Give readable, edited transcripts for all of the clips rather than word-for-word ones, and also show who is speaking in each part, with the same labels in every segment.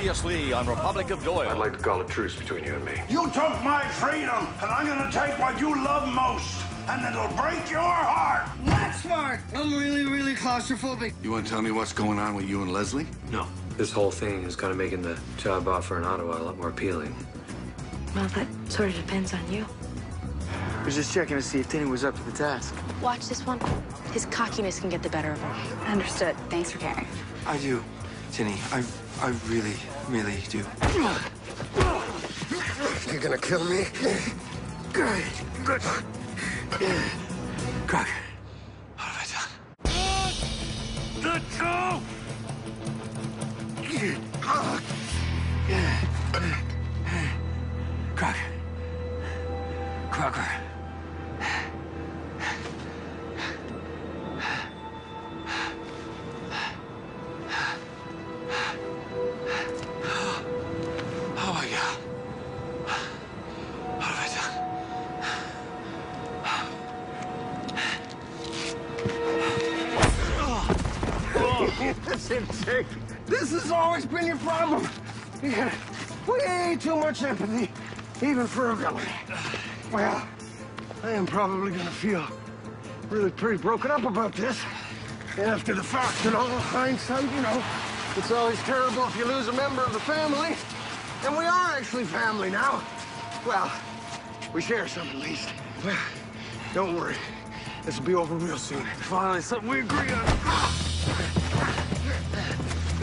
Speaker 1: Previously on Republic of Doyle.
Speaker 2: I'd like to call a truce between you and me.
Speaker 3: You took my freedom, and I'm gonna take what you love most, and it'll break your heart.
Speaker 4: That's smart. I'm really claustrophobic.
Speaker 5: You want to tell me what's going on with you and Leslie?
Speaker 2: No. This whole thing is kind of making the job offer in Ottawa a lot more appealing.
Speaker 6: Well, that sort of depends on you.
Speaker 4: I was just checking to see if Tinny was up to the task.
Speaker 6: Watch this one. His cockiness can get the better of him.
Speaker 7: Understood. Thanks for caring.
Speaker 4: I do, Tinny. I really do.
Speaker 5: You're gonna kill me? Good.
Speaker 4: Crocker, what have I done?
Speaker 3: The two!
Speaker 4: Crocker. Oh my God. What have I done?
Speaker 5: Listen, Jake, this has always been your problem. You got way too much empathy, even for a villain. Well, I am probably gonna feel really pretty broken up about this. After the fact and all, hindsight, you know, it's always terrible if you lose a member of the family. And we are actually family now. Well, we share some at least. Well, don't worry. This will be over real soon. Finally, something we agree on.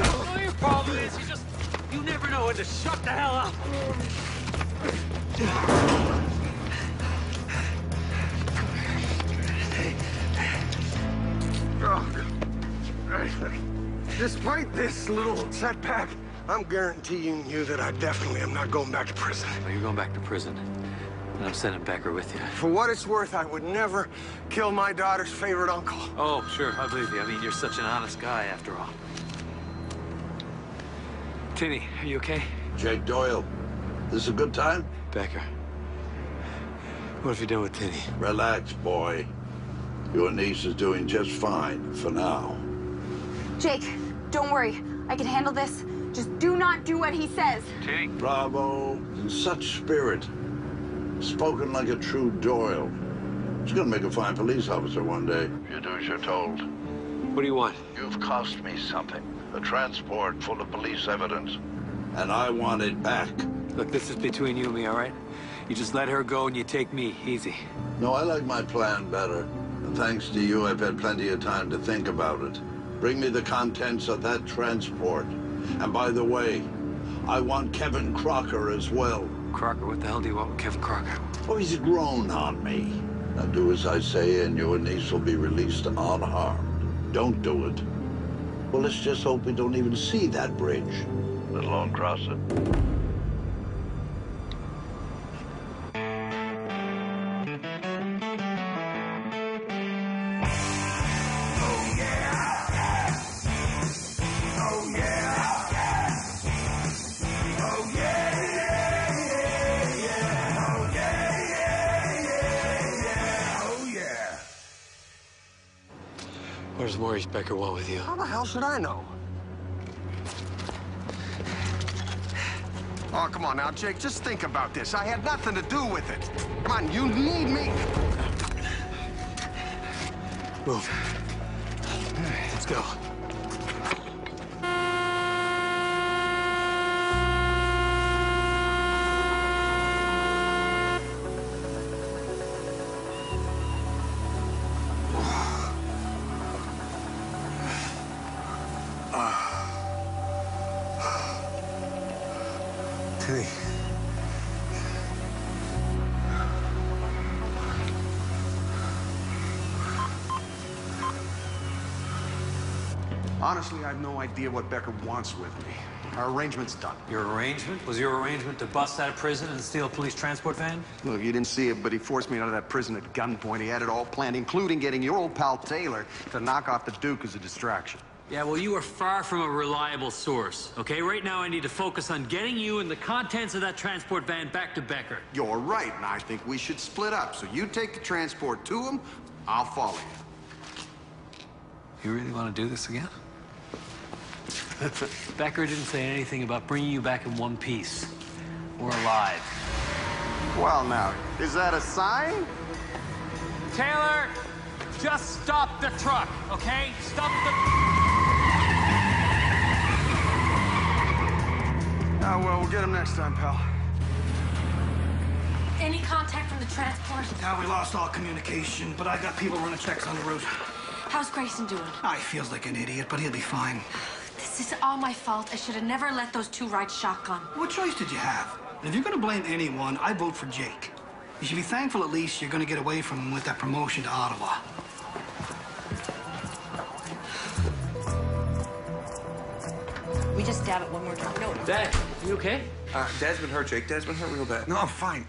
Speaker 8: All your problem is you never know when to shut the hell up.
Speaker 5: Despite this little setback, I'm guaranteeing you that I definitely am not going back to prison.
Speaker 2: Well, you're going back to prison, and I'm sending Becker with you.
Speaker 5: For what it's worth, I would never kill my daughter's favorite uncle.
Speaker 2: Oh, sure, I believe you. I mean, you're such an honest guy, after all. Tinny, are you okay?
Speaker 3: Jake Doyle, this a good time?
Speaker 2: Becker, what have you done with Tinny?
Speaker 3: Relax, boy. Your niece is doing just fine for now.
Speaker 7: Jake, don't worry. I can handle this. Just do not do what he says.
Speaker 2: Tinny.
Speaker 3: Bravo. In such spirit. Spoken like a true Doyle. She's gonna make a fine police officer one day. You do as you're told.
Speaker 2: What do you want?
Speaker 3: You've cost me something. A transport full of police evidence. And I want it back.
Speaker 2: Look, this is between you and me, all right? You just let her go and you take me. Easy.
Speaker 3: No, I like my plan better. And thanks to you, I've had plenty of time to think about it. Bring me the contents of that transport. And by the way, I want Kevin Crocker as well.
Speaker 2: Crocker? What the hell do you want with Kevin Crocker?
Speaker 3: Oh, he's grown on me. Now do as I say and your niece will be released unharmed. Don't do it. Well, let's just hope we don't even see that bridge, let alone cross it.
Speaker 2: What does Maurice Becker want with you?
Speaker 5: How the hell should I know? Oh, come on now, Jake. Just think about this. I had nothing to do with it. Come on, you need me.
Speaker 2: Move. All right, let's go.
Speaker 5: Tinny.
Speaker 9: Honestly, I have no idea what Becker wants with me. Our arrangement's done.
Speaker 8: Your arrangement? Was your arrangement to bust out of prison and steal a police transport van?
Speaker 9: Look, you didn't see it, but he forced me out of that prison at gunpoint. He had it all planned, including getting your old pal Taylor to knock off the Duke as a distraction.
Speaker 8: Yeah, well, you are far from a reliable source, okay? Right now, I need to focus on getting you and the contents of that transport van back to Becker.
Speaker 9: You're right, and I think we should split up. So you take the transport to him, I'll follow you.
Speaker 2: You really want to do this again?
Speaker 8: Becker didn't say anything about bringing you back in one piece. Or alive.
Speaker 9: Well, now, is that a sign?
Speaker 8: Taylor, just stop the truck, okay? Stop the...
Speaker 9: Oh, well, we'll get him next time, pal.
Speaker 6: Any contact from the transport?
Speaker 5: Now we lost all communication, but I got people running checks on the route.
Speaker 6: How's Grayson doing?
Speaker 5: Ah, he feels like an idiot, but he'll be fine.
Speaker 6: This is all my fault. I should have never let those two ride shotgun.
Speaker 5: What choice did you have? And if you're gonna blame anyone, I vote for Jake. You should be thankful at least you're gonna get away from him with that promotion to Ottawa.
Speaker 6: We just stab it one more time. No.
Speaker 8: Dad, you okay?
Speaker 4: Dad's been hurt, Jake. Dad's been hurt real bad.
Speaker 9: No, I'm fine.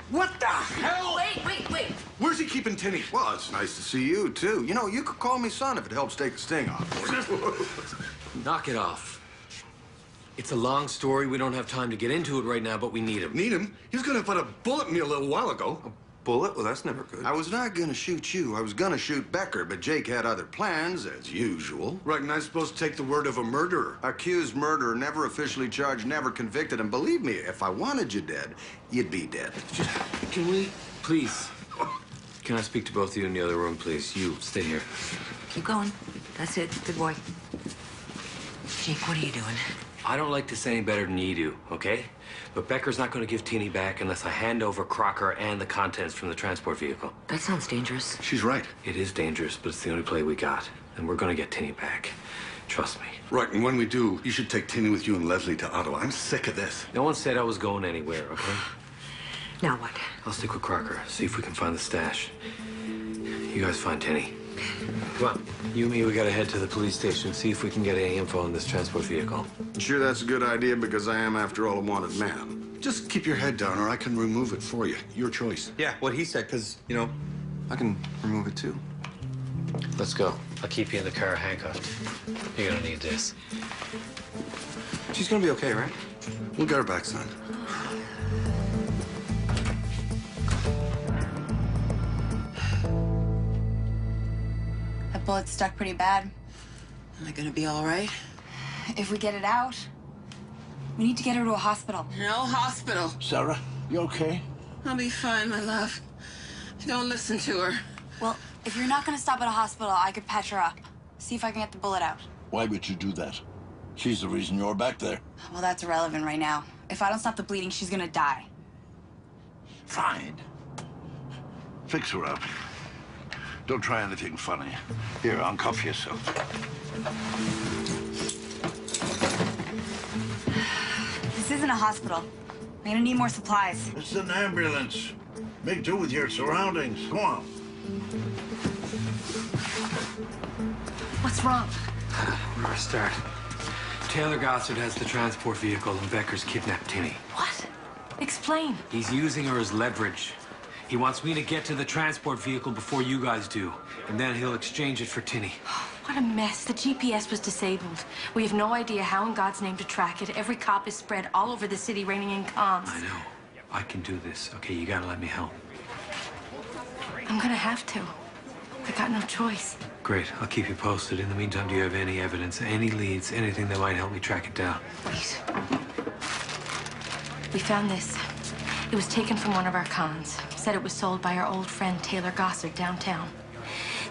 Speaker 9: What the hell?
Speaker 6: Wait.
Speaker 9: Where's he keeping Tinny? Well, it's nice to see you, too. You know, you could call me son if it helps take the sting off.
Speaker 8: Knock it off. It's a long story. We don't have time to get into it right now, but we need him.
Speaker 9: Need him? He was gonna put a bullet in me a little while ago.
Speaker 4: Bullet? Well, that's never good.
Speaker 9: I was not gonna shoot you. I was gonna shoot Becker, but Jake had other plans, as usual. Right, and I'm supposed to take the word of a murderer. Accused murderer, never officially charged, never convicted. And believe me, if I wanted you dead, you'd be dead.
Speaker 8: Can we, please? Can I speak to both of you in the other room, please? You, stay here.
Speaker 10: Keep going. That's it. Good boy. Jake, what are you doing?
Speaker 8: I don't like this any better than you do, okay? But Becker's not going to give Teeny back unless I hand over Crocker and the contents from the transport vehicle.
Speaker 10: That sounds dangerous.
Speaker 9: She's right.
Speaker 8: It is dangerous, but it's the only play we got. And we're going to get Teeny back. Trust me.
Speaker 9: Right, and when we do, you should take Tinny with you and Leslie to Ottawa. I'm sick of this.
Speaker 8: No one said I was going anywhere, okay?
Speaker 10: Now what?
Speaker 8: I'll stick with Crocker, see if we can find the stash. You guys find Tinny. Come on. You and me, we gotta head to the police station, see if we can get any info on this transport vehicle.
Speaker 9: Sure that's a good idea because I am, after all, a wanted man. Just keep your head down or I can remove it for you. Your choice.
Speaker 4: Yeah, what he said, because, you know, I can remove it too.
Speaker 8: Let's go. I'll keep you in the car handcuffed. You're gonna need this.
Speaker 4: She's gonna be okay, right?
Speaker 9: We'll get her back, son.
Speaker 7: That bullet stuck pretty bad.
Speaker 10: Am I gonna be all right?
Speaker 7: If we get it out, we need to get her to a hospital.
Speaker 10: No hospital.
Speaker 3: Sarah, you okay?
Speaker 10: I'll be fine, my love. Don't listen to her.
Speaker 7: Well, if you're not gonna stop at a hospital, I could patch her up. See if I can get the bullet out.
Speaker 3: Why would you do that? She's the reason you're back there.
Speaker 7: Well, that's irrelevant right now. If I don't stop the bleeding, she's gonna die.
Speaker 3: Fine. Fix her up. Don't try anything funny. Here, uncuff yourself.
Speaker 7: This isn't a hospital. We're gonna need more supplies.
Speaker 3: It's an ambulance. Make do with your surroundings. Go on.
Speaker 6: What's wrong?
Speaker 8: Where do I start? Taylor Gossard has the transport vehicle and Becker's kidnapped Tinny.
Speaker 6: What? Explain.
Speaker 8: He's using her as leverage. He wants me to get to the transport vehicle before you guys do, and then he'll exchange it for Tinny.
Speaker 6: What a mess. The GPS was disabled. We have no idea how in God's name to track it. Every cop is spread all over the city, raining in comms.
Speaker 8: I know. I can do this. Okay, you gotta let me help.
Speaker 6: I'm gonna have to. I got no choice.
Speaker 8: Great. I'll keep you posted. In the meantime, do you have any evidence, any leads, anything that might help me track it down?
Speaker 6: Wait. We found this. It was taken from one of our cons. Said it was sold by our old friend Taylor Gossard downtown.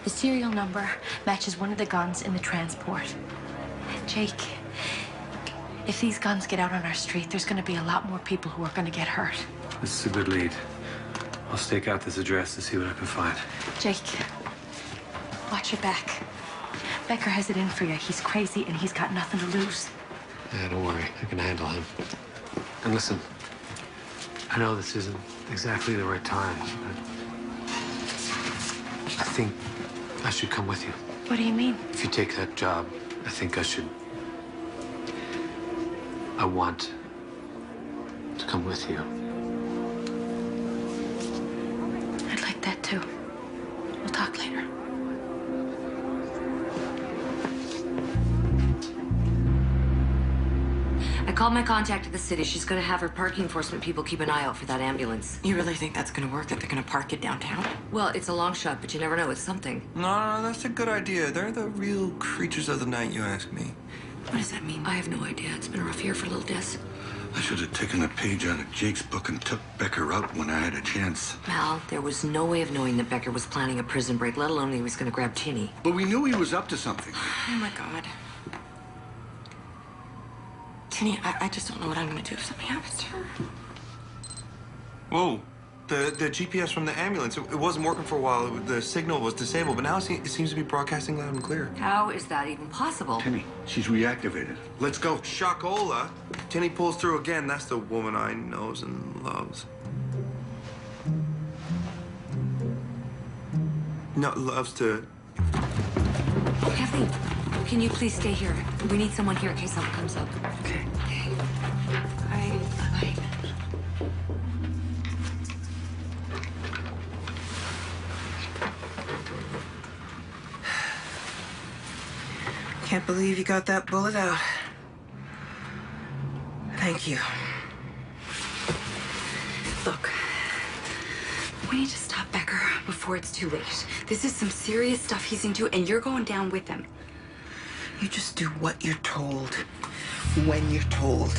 Speaker 6: The serial number matches one of the guns in the transport. Jake, if these guns get out on our street, there's gonna be a lot more people who are gonna get hurt.
Speaker 8: This is a good lead. I'll stake out this address to see what I can find.
Speaker 6: Jake, watch your back. Becker has it in for you. He's crazy and he's got nothing to lose.
Speaker 8: Yeah, don't worry. I can handle him. And listen, I know this isn't exactly the right time, but I think I should come with you.
Speaker 6: What do you mean?
Speaker 8: If you take that job, I think I should... I want to come with you.
Speaker 6: I'd like that too. We'll talk later.
Speaker 10: I called my contact at the city. She's gonna have her parking enforcement people keep an eye out for that ambulance.
Speaker 11: You really think that's gonna work, that they're gonna park it downtown?
Speaker 10: Well, it's a long shot, but you never know. It's something.
Speaker 4: No, that's a good idea. They're the real creatures of the night, you ask me.
Speaker 11: What does that mean? I have no idea. It's been a rough year for little Des.
Speaker 9: I should have taken a page out of Jake's book and took Becker out when I had a chance.
Speaker 11: Mal, there was no way of knowing that Becker was planning a prison break, let alone he was going to grab Tinny.
Speaker 9: But we knew he was up to something.
Speaker 11: Oh, my God. Tinny, I just don't know what I'm going to do if something happens to her.
Speaker 4: Whoa. The GPS from the ambulance, it wasn't working for a while. The signal was disabled, but now it seems to be broadcasting loud and clear.
Speaker 11: How is that even possible?
Speaker 9: Tinny, she's reactivated. Let's go.
Speaker 4: Shockola. Tinny pulls through again. That's the woman I knows and loves. No, loves to...
Speaker 11: Kathleen, can you please stay here? We need someone here in case something comes up.
Speaker 10: Okay.
Speaker 11: Bye. Bye.
Speaker 10: Can't believe you got that bullet out. Thank you.
Speaker 11: Look, we need to stop Becker before it's too late. This is some serious stuff he's into, and you're going down with him.
Speaker 10: You just do what you're told, when you're told.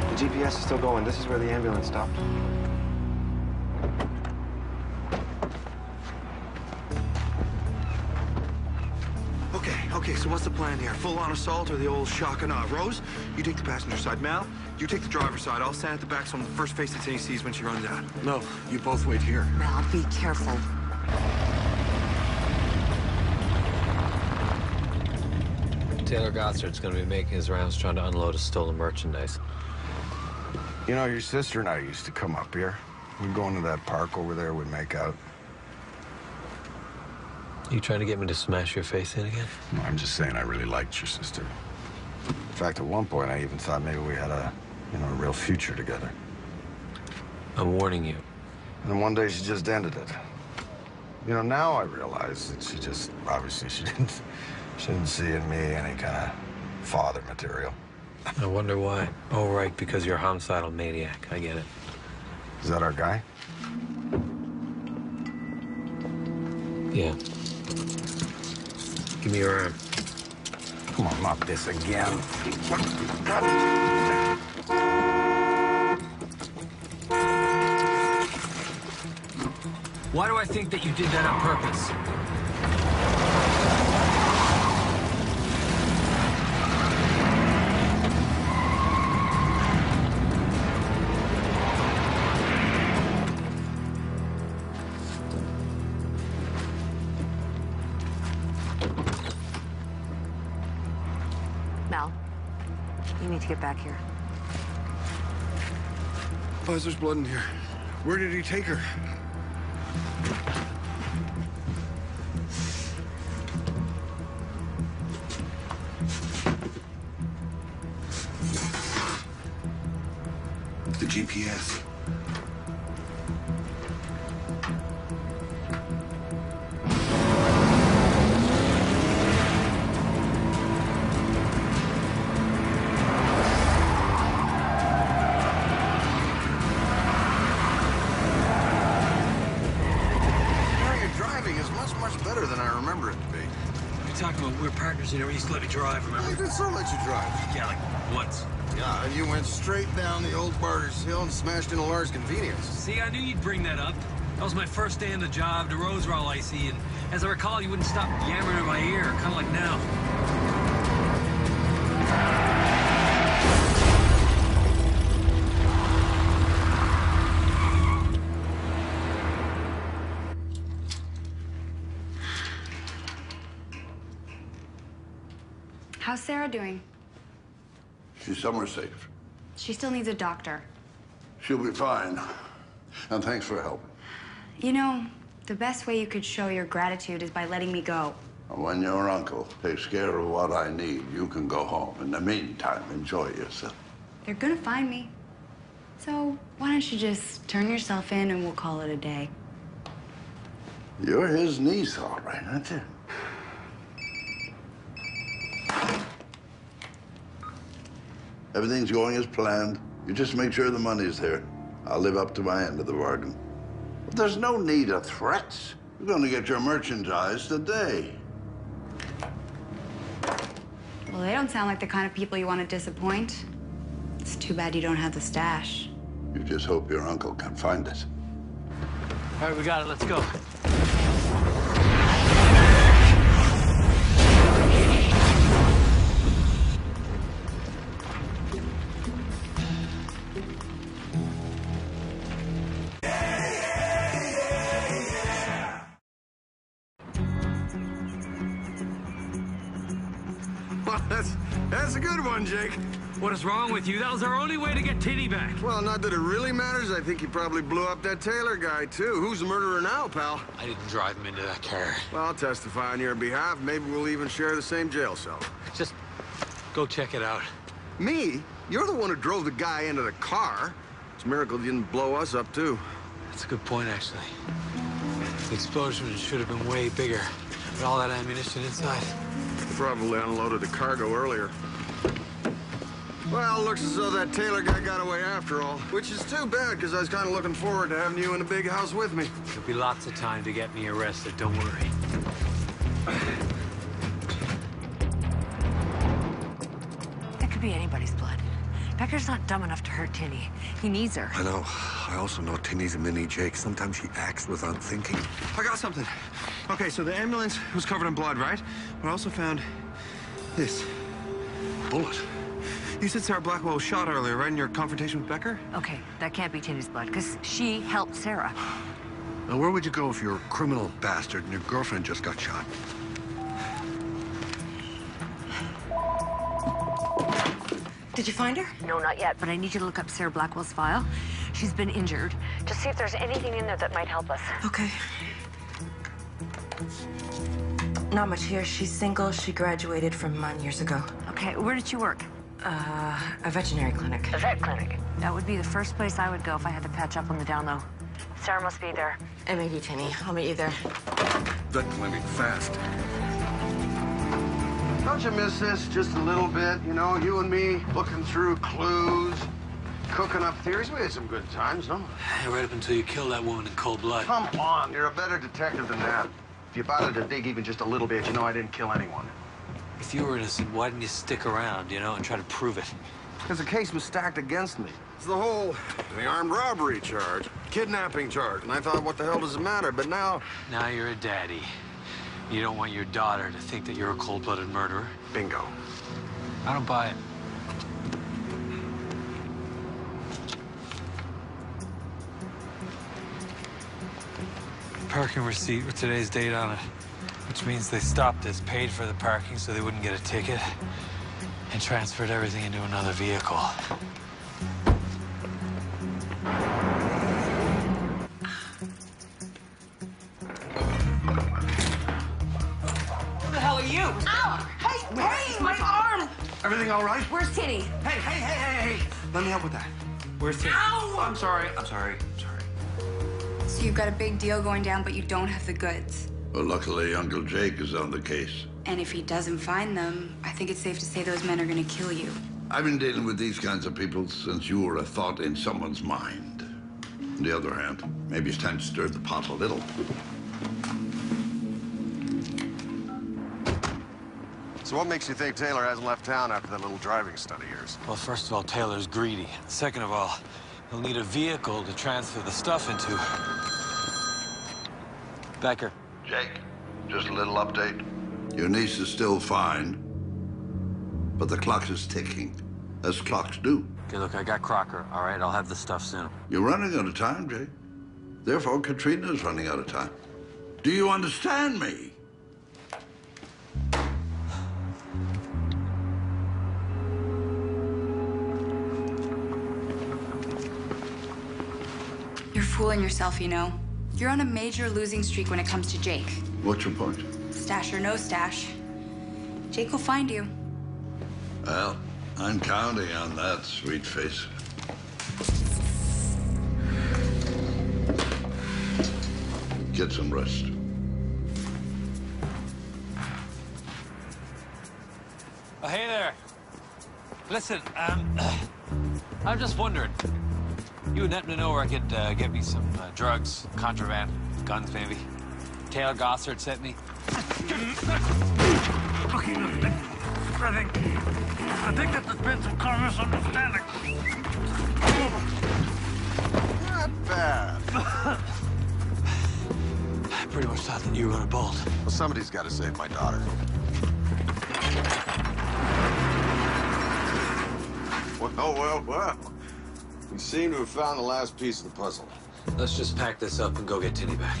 Speaker 5: The GPS is still going. This is where the ambulance stopped.
Speaker 4: Okay, so what's the plan here? Full-on assault or the old shock and awe? Rose, you take the passenger side. Mal, you take the driver's side. I'll stand at the back so I'm the first face that Tinny sees when she runs out.
Speaker 9: No, you both wait here.
Speaker 11: Mal, be careful.
Speaker 8: Taylor Gossard's gonna be making his rounds trying to unload his stolen merchandise.
Speaker 12: You know, your sister and I used to come up here. We'd go into that park over there, we'd make out.
Speaker 8: You trying to get me to smash your face in again?
Speaker 12: No, I'm just saying I really liked your sister. In fact, at one point, I even thought maybe we had a real future together.
Speaker 8: I'm warning you.
Speaker 12: And then one day she just ended it. You know, now I realize that she just, obviously, she didn't see in me any kind of father material.
Speaker 8: I wonder why. Oh, right, because you're a homicidal maniac. I get it.
Speaker 12: Is that our guy?
Speaker 8: Yeah. Give me your arm.
Speaker 12: Come on, not this again.
Speaker 8: Why do I think that you did that on purpose?
Speaker 11: Mal, you need to get back here.
Speaker 9: Buzz, there's blood in here. Where did he take her? The GPS. Much better than I remember it to be.
Speaker 8: You're talking about we're partners. You never used to let me drive, remember?
Speaker 9: I did so let you drive.
Speaker 8: Yeah, like once.
Speaker 9: Yeah, and you went straight down the old Barter's Hill and smashed into Laura's convenience.
Speaker 8: See, I knew you'd bring that up. That was my first day on the job. The roads were all icy, and as I recall, you wouldn't stop yammering in my ear, kind of like now.
Speaker 7: How's Sarah doing?
Speaker 3: She's somewhere safe.
Speaker 7: She still needs a doctor.
Speaker 3: She'll be fine. And thanks for helping.
Speaker 7: You know, the best way you could show your gratitude is by letting me go.
Speaker 3: And when your uncle takes care of what I need, you can go home. In the meantime, enjoy yourself.
Speaker 7: They're gonna find me. So why don't you just turn yourself in and we'll call it a day.
Speaker 3: You're his niece, all right, aren't you? Everything's going as planned. You just make sure the money's there. I'll live up to my end of the bargain. But there's no need of threats. You're going to get your merchandise today.
Speaker 11: Well, they don't sound like the kind of people you want to disappoint. It's too bad you don't have the stash.
Speaker 3: You just hope your uncle can find it.
Speaker 8: All right, we got it. Let's go.
Speaker 12: Well, that's a good one, Jake.
Speaker 2: What is wrong with you? That was our only way to get Tinny back.
Speaker 12: Well, not that it really matters. I think you probably blew up that Taylor guy, too. Who's the murderer now, pal?
Speaker 8: I didn't drive him into that car.
Speaker 12: Well, I'll testify on your behalf. Maybe we'll even share the same jail cell.
Speaker 8: Just go check it out.
Speaker 12: Me? You're the one who drove the guy into the car. It's a miracle you didn't blow us up, too.
Speaker 8: That's a good point, actually. The explosion should have been way bigger. With all that ammunition inside.
Speaker 12: Probably unloaded the cargo earlier. Well, looks as though that Taylor guy got away after all. Which is too bad, because I was kind of looking forward to having you in the big house with me.
Speaker 8: There'll be lots of time to get me arrested, don't worry.
Speaker 10: That could be anybody's blood. Becker's not dumb enough to hurt Tinny. He needs her.
Speaker 9: I know. I also know Tinny's a mini Jake. Sometimes she acts without thinking.
Speaker 4: I got something. Okay, so the ambulance was covered in blood, right? But I also found this.
Speaker 9: Bullet.
Speaker 4: You said Sarah Blackwell was shot earlier, right, in your confrontation with Becker?
Speaker 10: Okay, that can't be Tinny's blood, because she helped Sarah.
Speaker 9: Now, where would you go if you're a criminal bastard and your girlfriend just got shot?
Speaker 10: Did you find her? No, not yet, but I need you to look up Sarah Blackwell's file. She's been injured. Just see if there's anything in there that might help us.
Speaker 6: Okay. Not much here. She's single. She graduated from mine years ago.
Speaker 10: Okay, where did she work?
Speaker 6: A veterinary clinic.
Speaker 10: A vet clinic? That would be the first place I would go if I had to patch up on the down low. Sarah must be there.
Speaker 6: And maybe Tinny. I'll meet you there.
Speaker 9: Vet clinic fast.
Speaker 12: Don't you miss this just a little bit? You know, you and me looking through clues, cooking up theories. We had some good times, no?
Speaker 8: Right up until you killed that woman in cold blood.
Speaker 12: Come on, you're a better detective than that. If you bothered to dig even just a little bit, you know I didn't kill anyone.
Speaker 8: If you were innocent, why didn't you stick around, you know, and try to prove it?
Speaker 12: Because the case was stacked against me. It's the whole armed robbery charge, kidnapping charge, and I thought, what the hell does it matter? But now...
Speaker 8: Now you're a daddy. You don't want your daughter to think that you're a cold-blooded murderer.
Speaker 12: Bingo.
Speaker 8: I don't buy it. Parking receipt with today's date on it, which means they stopped us, paid for the parking so they wouldn't get a ticket, and transferred everything into another vehicle.
Speaker 10: Who the hell are you?
Speaker 5: Ow! Hey, my arm!
Speaker 4: Everything all right?
Speaker 10: Where's Tinny?
Speaker 4: Hey. Let me help with that. Where's Tinny?
Speaker 5: Ow!
Speaker 4: I'm sorry. Sorry.
Speaker 11: So you've got a big deal going down, but you don't have the goods.
Speaker 3: Well, luckily, Uncle Jake is on the case.
Speaker 11: And if he doesn't find them, I think it's safe to say those men are gonna kill you.
Speaker 3: I've been dealing with these kinds of people since you were a thought in someone's mind. On the other hand, maybe it's time to stir the pot a little.
Speaker 12: So what makes you think Taylor hasn't left town after that little driving stunt of yours?
Speaker 8: Well, first of all, Taylor's greedy. Second of all, he'll need a vehicle to transfer the stuff into. Becker.
Speaker 3: Jake, just a little update. Your niece is still fine, but the clock is ticking, as clocks do.
Speaker 8: Okay, look, I got Crocker, all right? I'll have the stuff soon.
Speaker 3: You're running out of time, Jake. Therefore, Katrina's running out of time. Do you understand me?
Speaker 11: You're fooling yourself, you know. You're on a major losing streak when it comes to Jake.
Speaker 3: What's your point?
Speaker 11: Stash or no stash, Jake will find you.
Speaker 3: Well, I'm counting on that, sweet face. Get some rest.
Speaker 8: Oh, hey there. Listen, I'm just wondering. You would happen to know where I could get me some drugs, contraband, guns maybe? Taylor Gossard sent me.
Speaker 5: Okay, look, I think that there's been some kind of misunderstanding.
Speaker 9: Not bad.
Speaker 8: I pretty much thought that you were gonna bolt.
Speaker 9: Well, somebody's got to save my daughter. Well. We seem to have found the last piece of the puzzle.
Speaker 8: Let's just pack this up and go get Tinny back.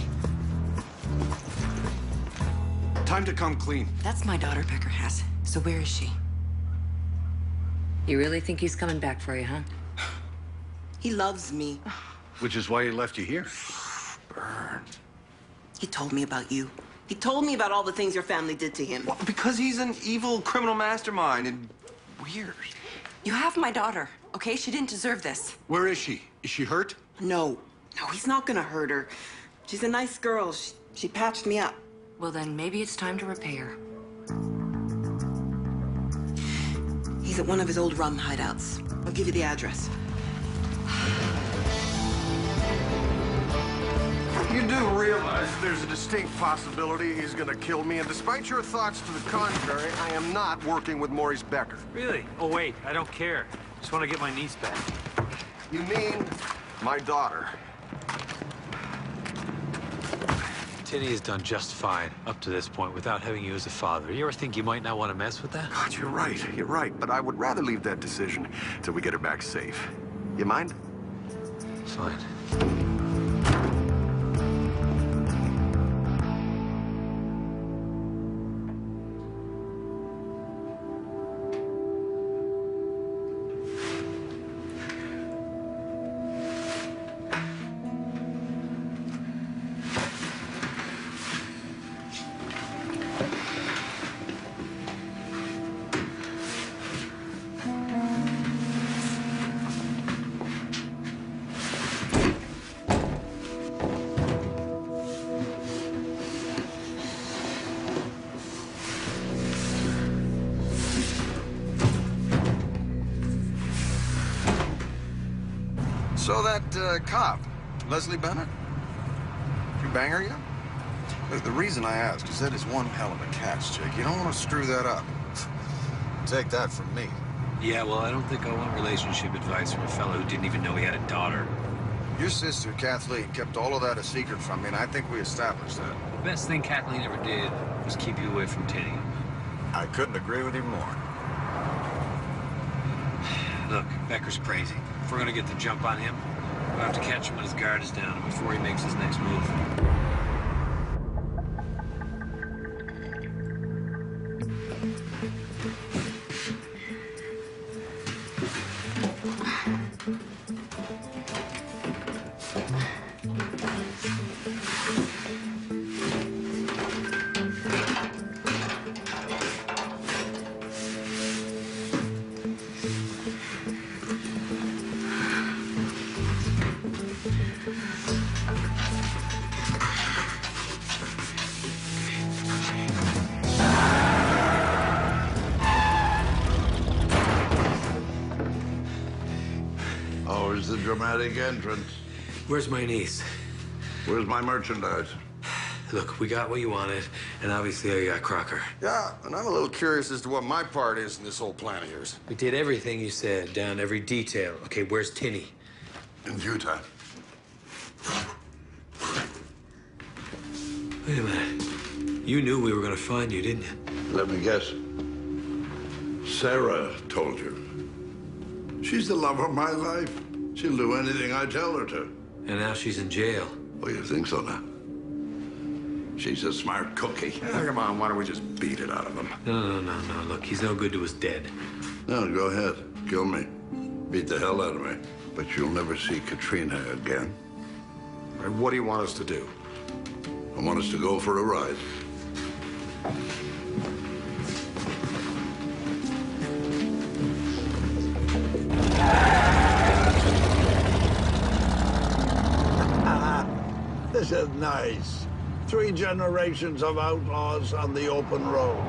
Speaker 4: Time to come clean.
Speaker 11: That's my daughter Becker has. So where is she?
Speaker 10: You really think he's coming back for you, huh?
Speaker 5: He loves me.
Speaker 4: Which is why he left you here.
Speaker 5: Burn.
Speaker 13: He told me about you. He told me about all the things your family did to him.
Speaker 4: Well, because he's an evil criminal mastermind and weird.
Speaker 11: You have my daughter, okay? She didn't deserve this.
Speaker 4: Where is she? Is she hurt?
Speaker 13: No, he's not gonna hurt her. She's a nice girl. She patched me up.
Speaker 10: Well, then maybe it's time to repay her.
Speaker 13: He's at one of his old rum hideouts. I'll give you the address.
Speaker 12: You do realize there's a distinct possibility he's gonna kill me, and despite your thoughts to the contrary, I am not working with Maurice Becker.
Speaker 8: Really? Oh, wait, I don't care. Just want to get my niece back.
Speaker 12: You mean my daughter?
Speaker 8: Tinny has done just fine up to this point without having you as a father. You ever think you might not want to mess with that?
Speaker 12: God, you're right. But I would rather leave that decision till we get her back safe. You mind?
Speaker 8: Fine.
Speaker 9: So that cop, Leslie Bennett, you bang her yet? Look, the reason I ask is that is one hell of a catch, Jake. You don't want to screw that up. Take that from me.
Speaker 8: Yeah, well, I don't think I want relationship advice from a fellow who didn't even know he had a daughter.
Speaker 9: Your sister, Kathleen, kept all of that a secret from me, and I think we established that.
Speaker 8: The best thing Kathleen ever did was keep you away from Tinny.
Speaker 9: I couldn't agree with you more.
Speaker 8: Look, Becker's crazy. If we're gonna get the jump on him, we'll have to catch him when his guard is down and before he makes his next move.
Speaker 3: Always the dramatic entrance.
Speaker 8: Where's my niece?
Speaker 3: Where's my merchandise?
Speaker 8: Look, we got what you wanted, and obviously I got Crocker.
Speaker 9: Yeah, and I'm a little curious as to what my part is in this whole plan of yours.
Speaker 8: We did everything you said, down every detail. Okay, where's Tinny?
Speaker 3: In Utah.
Speaker 8: Wait a minute. You knew we were gonna find you, didn't you?
Speaker 3: Let me guess. Sarah told you. She's the love of my life. She'll do anything I tell her to.
Speaker 8: And now she's in jail.
Speaker 3: Oh, you think so now? She's a smart cookie.
Speaker 9: Yeah, come on, why don't we just beat it out of him?
Speaker 8: No. Look, he's no good to us dead.
Speaker 3: No, go ahead. Kill me. Beat the hell out of me. But you'll never see Katrina again.
Speaker 9: And what do you want us to do?
Speaker 3: I want us to go for a ride. This is nice. 3 generations of outlaws on the open road.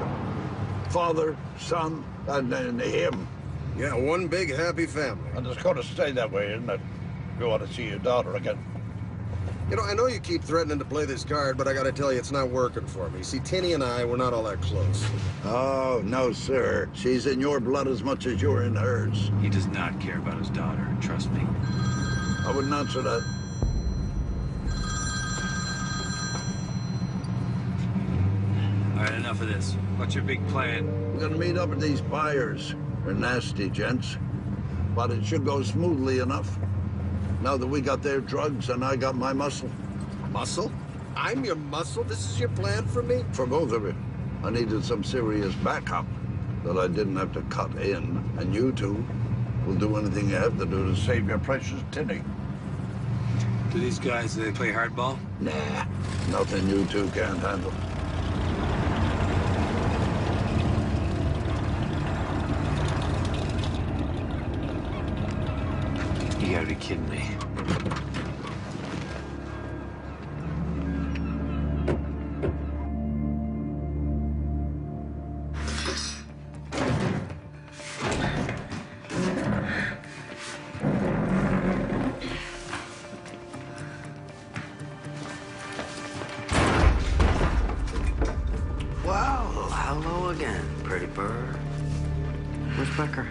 Speaker 3: Father, son, and then him.
Speaker 12: Yeah, one big happy family.
Speaker 3: And it's going to stay that way, isn't it? You want to see your daughter again.
Speaker 12: You know, I know you keep threatening to play this card, but I gotta tell you, it's not working for me. See, Tinny and I, we're not all that close.
Speaker 3: Oh, no, sir. She's in your blood as much as you're in hers.
Speaker 8: He does not care about his daughter, trust me.
Speaker 3: I wouldn't answer that.
Speaker 8: All right, enough of this. What's your big plan?
Speaker 3: We're gonna meet up with these buyers. They're nasty gents. But it should go smoothly enough. Now that we got their drugs and I got my muscle.
Speaker 12: Muscle? I'm your muscle? This is your plan for me?
Speaker 3: For both of you. I needed some serious backup that I didn't have to cut in. And you two will do anything you have to do to save your precious Tinny.
Speaker 8: Do these guys, do they play hardball?
Speaker 3: Nah, nothing you two can't handle.
Speaker 8: You gotta be kidding me.
Speaker 14: Well, hello again, pretty bird. Where's Becker?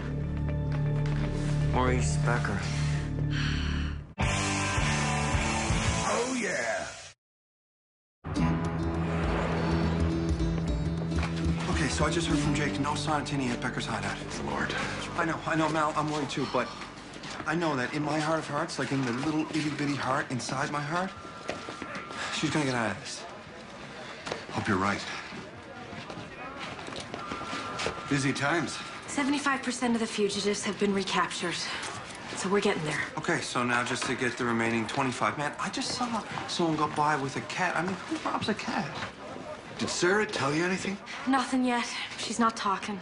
Speaker 14: Maurice Becker.
Speaker 3: Oh, yeah.
Speaker 4: Okay, so I just heard from Jake. No sign of Tinny at Becker's hideout.
Speaker 5: Lord.
Speaker 4: I know, Mal, I'm worried too, but I know that in my heart of hearts, like in the little itty-bitty heart inside my heart, she's gonna get out of this.
Speaker 5: Hope you're right. Busy times.
Speaker 6: 75% of the fugitives have been recaptured. So we're getting there.
Speaker 4: Okay, so now just to get the remaining 25. Man, I just saw someone go by with a cat. I mean, who robs a cat?
Speaker 5: Did Sarah tell you anything?
Speaker 6: Nothing yet. She's not talking.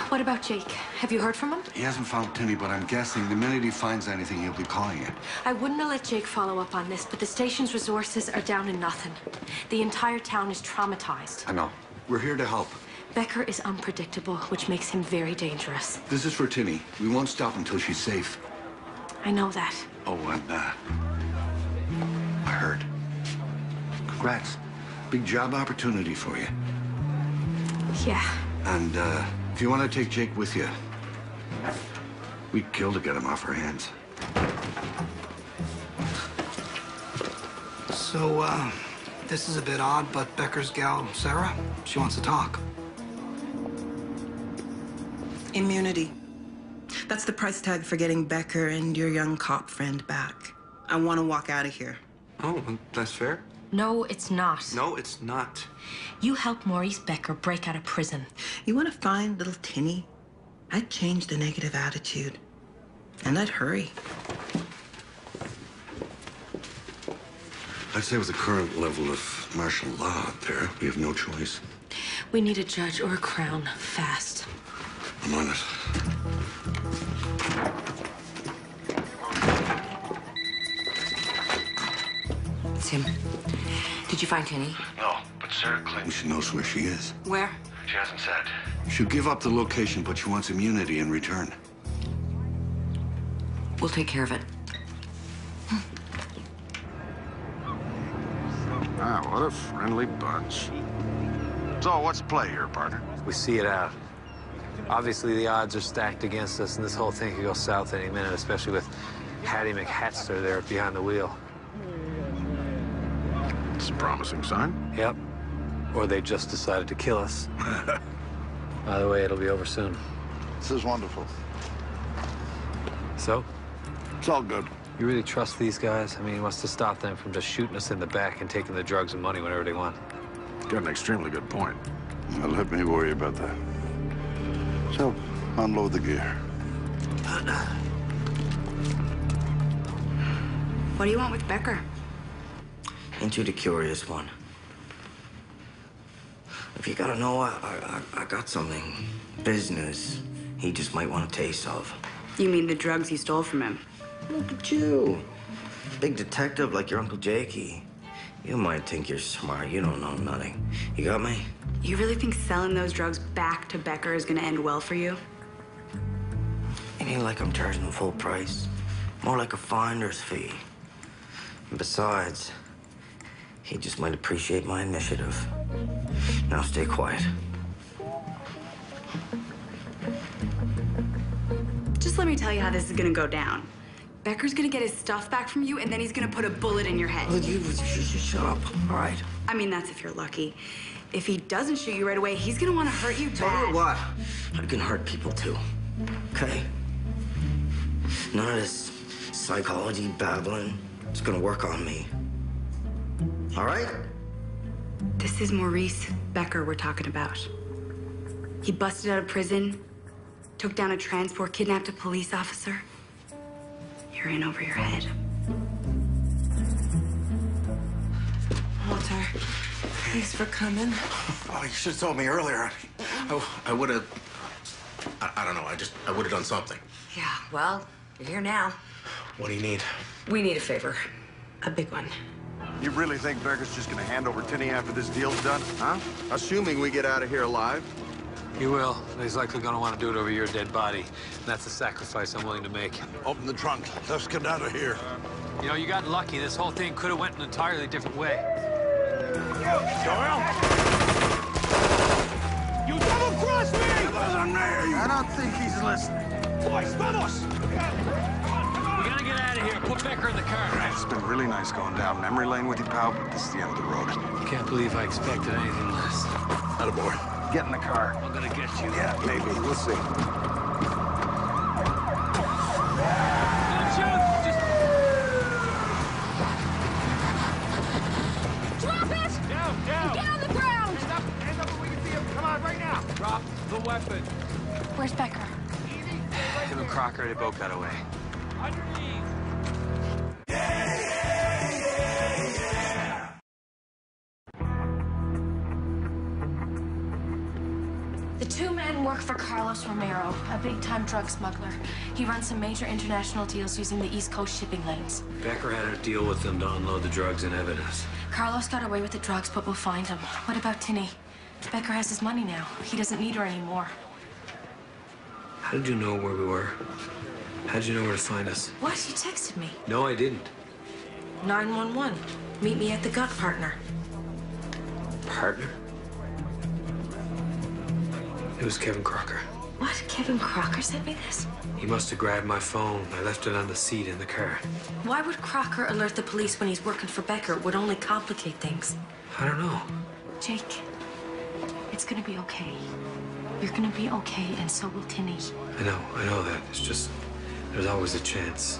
Speaker 6: What about Jake? Have you heard from him?
Speaker 5: He hasn't found Tinny, but I'm guessing the minute he finds anything, he'll be calling you.
Speaker 6: I wouldn't have let Jake follow up on this, but the station's resources are down to nothing. The entire town is traumatized.
Speaker 5: I know. We're here to help.
Speaker 6: Becker is unpredictable, which makes him very dangerous.
Speaker 5: This is for Tinny. We won't stop until she's safe.
Speaker 6: I know that.
Speaker 5: Oh, and, I heard. Congrats. Big job opportunity for you.
Speaker 6: Yeah.
Speaker 5: And, if you want to take Jake with you, we'd kill to get him off our hands.
Speaker 15: So, this is a bit odd, but Becker's gal, Sarah, she wants to talk.
Speaker 13: Immunity. That's the price tag for getting Becker and your young cop friend back. I want to walk out of here.
Speaker 4: Oh, that's fair.
Speaker 6: No, it's not.
Speaker 4: No, it's not.
Speaker 6: You helped Maurice Becker break out of prison.
Speaker 13: You want to find little Tinny? I'd change the negative attitude. And I'd hurry.
Speaker 5: I'd say with the current level of martial law out there, we have no choice.
Speaker 6: We need a judge or a crown, fast.
Speaker 5: I'm on it.
Speaker 10: It's him. Did you find Tinny?
Speaker 5: No, but Sarah claims she knows where she is.
Speaker 10: Where?
Speaker 5: She hasn't said. She'll give up the location, but she wants immunity in return.
Speaker 10: We'll take care of it.
Speaker 12: Ah, what a friendly bunch. So, what's the play here, partner?
Speaker 8: We see it out. Obviously, the odds are stacked against us, and this whole thing could go south any minute, especially with Hattie McHatster there behind the wheel.
Speaker 12: It's a promising sign.
Speaker 8: Yep. Or they just decided to kill us. By the way, it'll be over soon.
Speaker 3: This is wonderful.
Speaker 8: So?
Speaker 3: It's all good.
Speaker 8: You really trust these guys? I mean, what's to stop them from just shooting us in the back and taking the drugs and money whenever they want?
Speaker 12: Got an extremely good point.
Speaker 3: Well, let me worry about that. So, unload the gear.
Speaker 11: What do you want with Becker?
Speaker 14: Ain't you the curious one? If you gotta know, I got something. Business he just might want a taste of.
Speaker 11: You mean the drugs you stole from him?
Speaker 14: Look at you. Big detective like your Uncle Jakey. You might think you're smart. You don't know nothing. You got me?
Speaker 11: You really think selling those drugs back to Becker is gonna end well for you?
Speaker 14: ain't like I'm charging him full price. More like a finder's fee. And besides, he just might appreciate my initiative. Now stay quiet.
Speaker 11: Just let me tell you how this is gonna go down. Becker's gonna get his stuff back from you, and then he's gonna put a bullet in your head.
Speaker 14: Oh, you shut up, all right?
Speaker 11: I mean, that's if you're lucky. If he doesn't shoot you right away, he's gonna want to hurt you
Speaker 14: Tell
Speaker 11: bad.
Speaker 14: you what, I can hurt people too, okay? None of this psychology babbling is gonna work on me. All right?
Speaker 11: This is Maurice Becker we're talking about. He busted out of prison, took down a transport, kidnapped a police officer. You're in over your head.
Speaker 13: Walter, thanks for coming.
Speaker 16: Oh, you should have told me earlier. I would have. I don't know. I would have done something.
Speaker 10: Yeah, well, you're here now.
Speaker 16: What do you need?
Speaker 10: We need a favor. A big one.
Speaker 12: You really think Becker's just gonna hand over Tinney after this deal's done, huh? Assuming we get out of here alive?
Speaker 8: He will. He's likely going to want to do it over your dead body. And that's a sacrifice I'm willing to make.
Speaker 3: Open the trunk. Let's get out of here.
Speaker 8: You know, you got lucky. This whole thing could have went an entirely different way.
Speaker 3: Doyle!
Speaker 5: You double-crossed me!
Speaker 12: I don't think he's listening.
Speaker 5: Boys, vamos!
Speaker 8: We gotta get out of here. Put Becker in the car.
Speaker 12: It's been really nice going down memory lane with you, pal, but this is the end of the road.
Speaker 8: Can't believe I expected anything less.
Speaker 3: Attaboy.
Speaker 12: Get in the car.
Speaker 8: I'm gonna get you.
Speaker 12: Yeah, maybe. We'll see.
Speaker 8: Don't shoot! Just...
Speaker 5: Drop it!
Speaker 8: Down, down!
Speaker 5: Get on the ground!
Speaker 8: Hands up where we can see him. Come on, right now. Drop the weapon.
Speaker 6: Where's Becker?
Speaker 8: Him and Crocker, they both got away. Underneath.
Speaker 6: The two men work for Carlos Romero, a big-time drug smuggler. He runs some major international deals using the East Coast shipping lanes.
Speaker 8: Becker had a deal with them to unload the drugs and evidence.
Speaker 6: Carlos got away with the drugs, but we'll find him. What about Tinney? Becker has his money now. He doesn't need her anymore.
Speaker 8: How did you know where we were? How did you know where to find us?
Speaker 6: What? You texted me.
Speaker 8: No, I didn't.
Speaker 6: 911. Meet me at the gut, partner.
Speaker 8: Partner? It was Kevin Crocker.
Speaker 6: What? Kevin Crocker sent me this?
Speaker 8: He must have grabbed my phone. I left it on the seat in the car.
Speaker 6: Why would Crocker alert the police when he's working for Becker? It would only complicate things.
Speaker 8: I don't know.
Speaker 6: Jake, it's gonna be okay. You're gonna be okay, and so will Tinney.
Speaker 8: I know that. It's just, there's always a chance.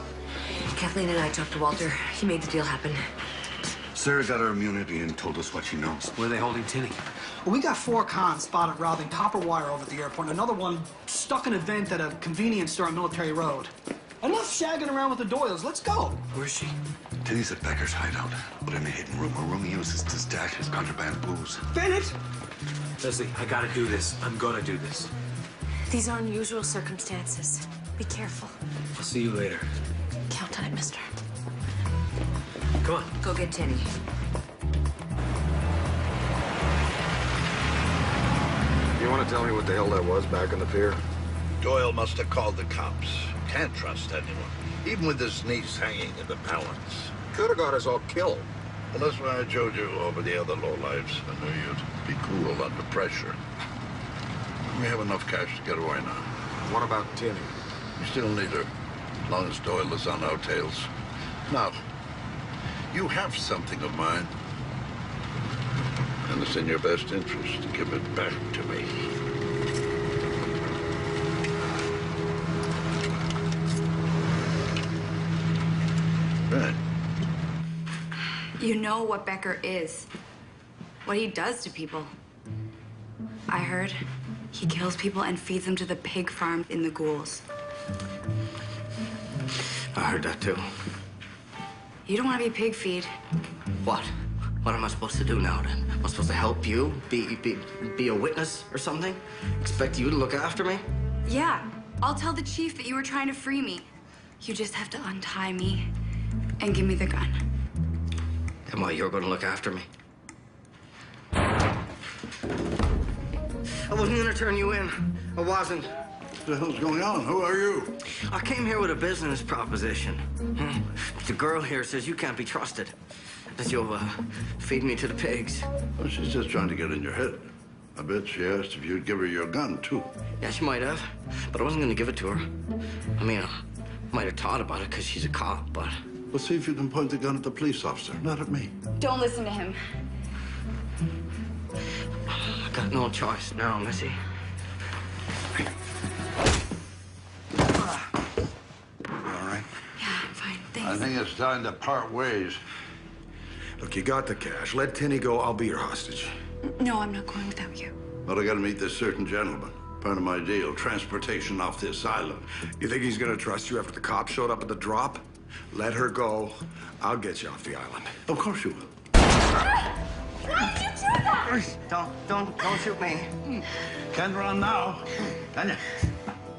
Speaker 10: Kathleen and I talked to Walter. He made the deal happen.
Speaker 3: Sarah got her immunity and told us what she knows.
Speaker 8: Where are they holding Tinney?
Speaker 15: Well, we got 4 cons spotted robbing copper wire over at the airport, and another one stuck in a vent at a convenience store on Military Road. Enough shagging around with the Doyles. Let's go.
Speaker 8: Where's she?
Speaker 3: Tinney's at Becker's hideout, but in a hidden room. A room he uses to stash his contraband booze.
Speaker 15: Bennett!
Speaker 8: Leslie, I gotta do this. I'm gonna do this.
Speaker 6: These are unusual circumstances. Be careful.
Speaker 8: I'll see you later.
Speaker 6: Count on it, mister.
Speaker 8: Come on.
Speaker 10: Go get Tinney.
Speaker 12: You want to tell me what the hell that was back on the pier?
Speaker 3: Doyle must have called the cops. Can't trust anyone, even with his niece hanging in the balance.
Speaker 12: Could have got us all killed.
Speaker 3: Well, that's why I chose you over the other lowlives. I knew you'd be cool under pressure. We have enough cash to get away now.
Speaker 12: What about Tinney?
Speaker 3: We still need her, as long as Doyle is on our tails. Now, you have something of mine. And it's in your best interest to give it back to me. Right.
Speaker 11: You know what Becker is. What he does to people. I heard he kills people and feeds them to the pig farm in the ghouls.
Speaker 14: I heard that too.
Speaker 11: You don't want to be pig feed.
Speaker 14: What? What am I supposed to do now then? Am I supposed to help you? Be a witness or something? Expect you to look after me?
Speaker 11: Yeah, I'll tell the chief that you were trying to free me. You just have to untie me and give me the gun.
Speaker 14: And why, you're gonna look after me? I wasn't gonna turn you in. I wasn't.
Speaker 3: What the hell's going on? Who are you?
Speaker 14: I came here with a business proposition. The girl here says you can't be trusted. That you'll feed me to the pigs.
Speaker 3: Well, she's just trying to get in your head. I bet she asked if you'd give her your gun, too.
Speaker 14: Yeah, she might have, but I wasn't going to give it to her. I mean, I might have thought about it because she's a cop, but...
Speaker 3: Well, see if you can point the gun at the police officer, not at me.
Speaker 7: Don't listen to him.
Speaker 14: I got no choice now, Missy.
Speaker 9: You all right?
Speaker 11: Yeah, I'm fine. Thanks.
Speaker 3: I think it's time to part ways.
Speaker 9: Look, you got the cash. Let Tinny go. I'll be your hostage.
Speaker 11: No, I'm not going without you.
Speaker 3: But I gotta meet this certain gentleman. Part of my deal, transportation off this island.
Speaker 9: You think he's gonna trust you after the cops showed up at the drop? Let her go. I'll get you off the island.
Speaker 3: Of course you will.
Speaker 7: Why did you do that?
Speaker 14: Don't shoot me.
Speaker 3: Can't run now, can you?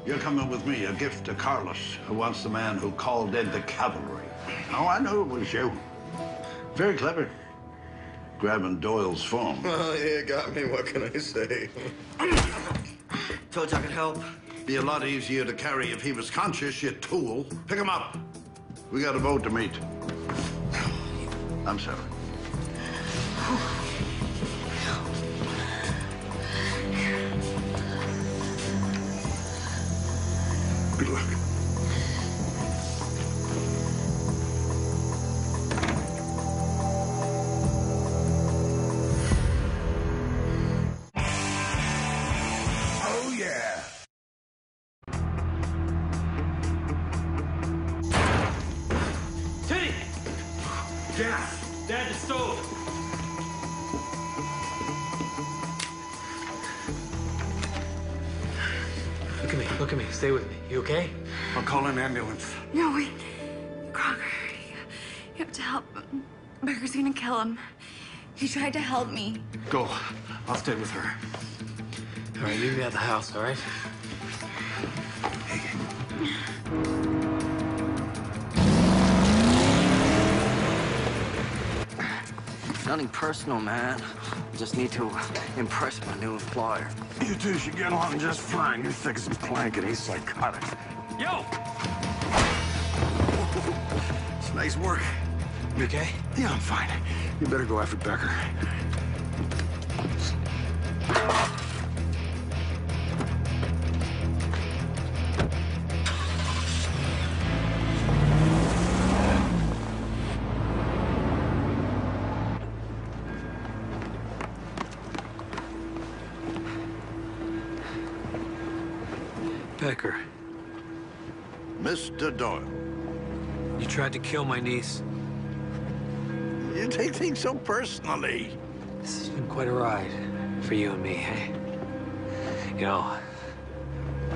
Speaker 3: You're coming with me, a gift to Carlos, who wants the man who called in the cavalry. Oh, I knew it was you. Very clever. Grabbing Doyle's phone.
Speaker 9: Oh, yeah, got me. What can I say?
Speaker 14: Told you I could help.
Speaker 3: Be a lot easier to carry if he was conscious, you tool. Pick him up. We got a boat to meet. I'm sorry.
Speaker 9: Good luck.
Speaker 3: Oh, yeah.
Speaker 8: Teddy! Gas! Dad, the stove! Look at me. Stay with me. You okay?
Speaker 9: I'll call an ambulance.
Speaker 11: No, wait. Crocker, you have to help. Becker's gonna kill him. He tried to help me.
Speaker 9: Go. I'll stay with her.
Speaker 8: All right, leave me at the house, all right?
Speaker 14: Nothing personal, man. Just need to impress my new employer.
Speaker 12: You two should get along just fine. You're thick as a plank and he's psychotic.
Speaker 8: Yo!
Speaker 9: It's nice work.
Speaker 8: You okay?
Speaker 9: Yeah, I'm fine. You better go after Becker.
Speaker 8: Becker,
Speaker 3: Mr. Doyle.
Speaker 8: you tried to kill my niece.
Speaker 3: You take things so personally.
Speaker 8: This has been quite a ride for you and me, hey? You know,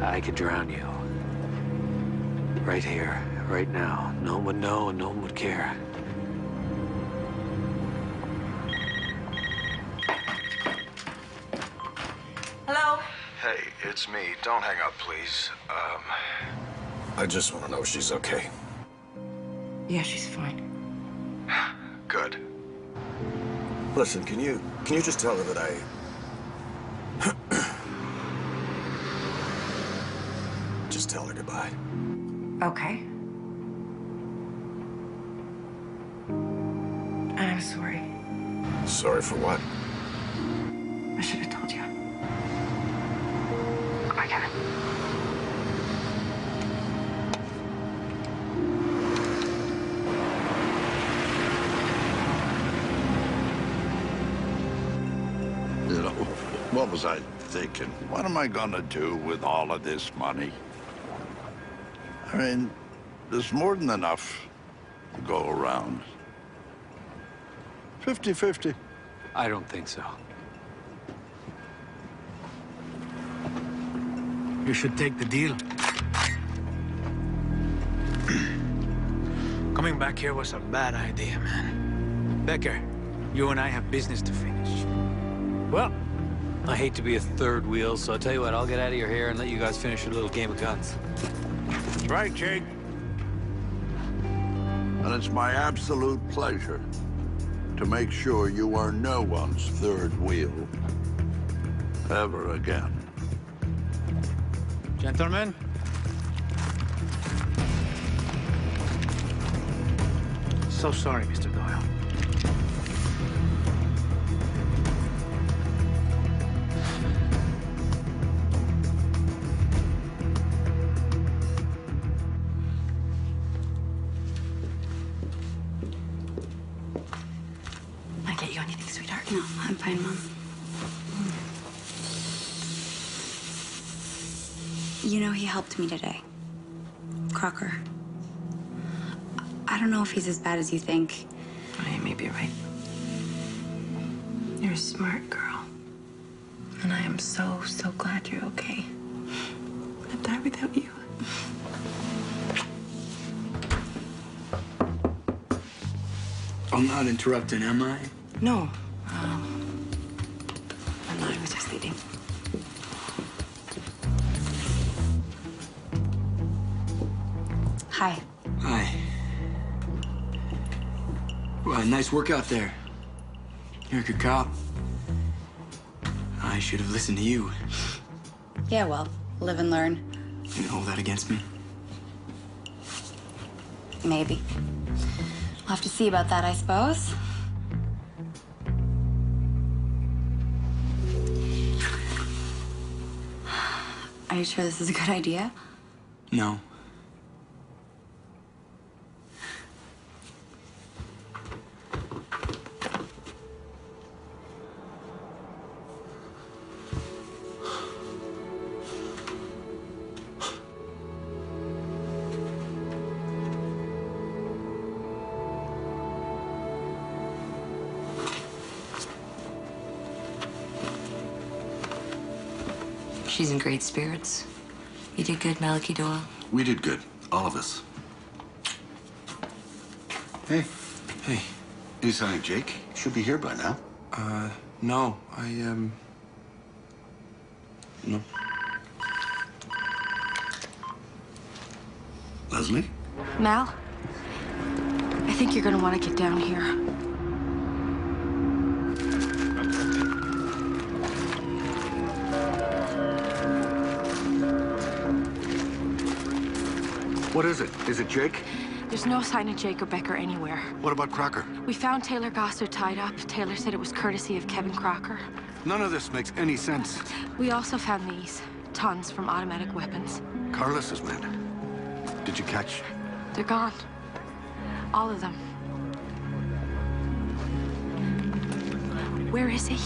Speaker 8: I could drown you. Right here, right now. No one would know and no one would care.
Speaker 7: Hello?
Speaker 12: Hey, it's me. Don't hang up, please. I just want to know if she's okay.
Speaker 11: Yeah, she's fine.
Speaker 12: Good. Listen, can you just tell her that I... Just tell her goodbye.
Speaker 11: Okay. I'm sorry.
Speaker 12: Sorry for what?
Speaker 11: I should have told you. Goodbye, Kevin.
Speaker 3: You know, what was I thinking? What am I gonna do with all of this money? I mean, there's more than enough to go around. 50-50.
Speaker 8: I don't think so. You should take the deal. Coming back here was a bad idea, man. Becker, you and I have business to finish. Well, I hate to be a third wheel, so I'll tell you what, I'll get out of your hair and let you guys finish your little game of guns.
Speaker 3: That's right, Jake. And it's my absolute pleasure to make sure you are no one's third wheel ever again.
Speaker 17: Gentlemen. So sorry, Mr. Doyle.
Speaker 6: I get you anything, sweetheart?
Speaker 11: No, I'm fine, Mom. You know, he helped me today. Crocker. I don't know if he's as bad as you think.
Speaker 6: Oh, you may be right. You're a smart girl. And I am so, so glad you're okay. I'd die without you.
Speaker 2: I'm not interrupting, am I?
Speaker 6: No. I'm not. I was just leaving.
Speaker 11: Hi.
Speaker 2: Hi. Well, nice work out there. You're a good cop. I should have listened to you.
Speaker 11: Yeah, well, live and learn.
Speaker 2: You hold that against me?
Speaker 11: Maybe. We'll have to see about that, I suppose. Are you sure this is a good idea?
Speaker 2: No.
Speaker 6: She's in great spirits. You did good, Malachi Doyle.
Speaker 3: We did good, all of us. Hey.
Speaker 2: Hey.
Speaker 3: You sound like Jake. Should be here by now.
Speaker 2: No. No.
Speaker 3: Leslie?
Speaker 6: Mal, I think you're gonna want to get down here.
Speaker 12: What is it? Is it Jake?
Speaker 6: There's no sign of Jake or Becker anywhere.
Speaker 12: What about Crocker?
Speaker 6: We found Taylor Gossard tied up. Taylor said it was courtesy of Kevin Crocker.
Speaker 12: None of this makes any sense.
Speaker 6: We also found these. Tons from automatic weapons.
Speaker 12: Carlos's men. Did you catch?
Speaker 6: They're gone. All of them. Where is he?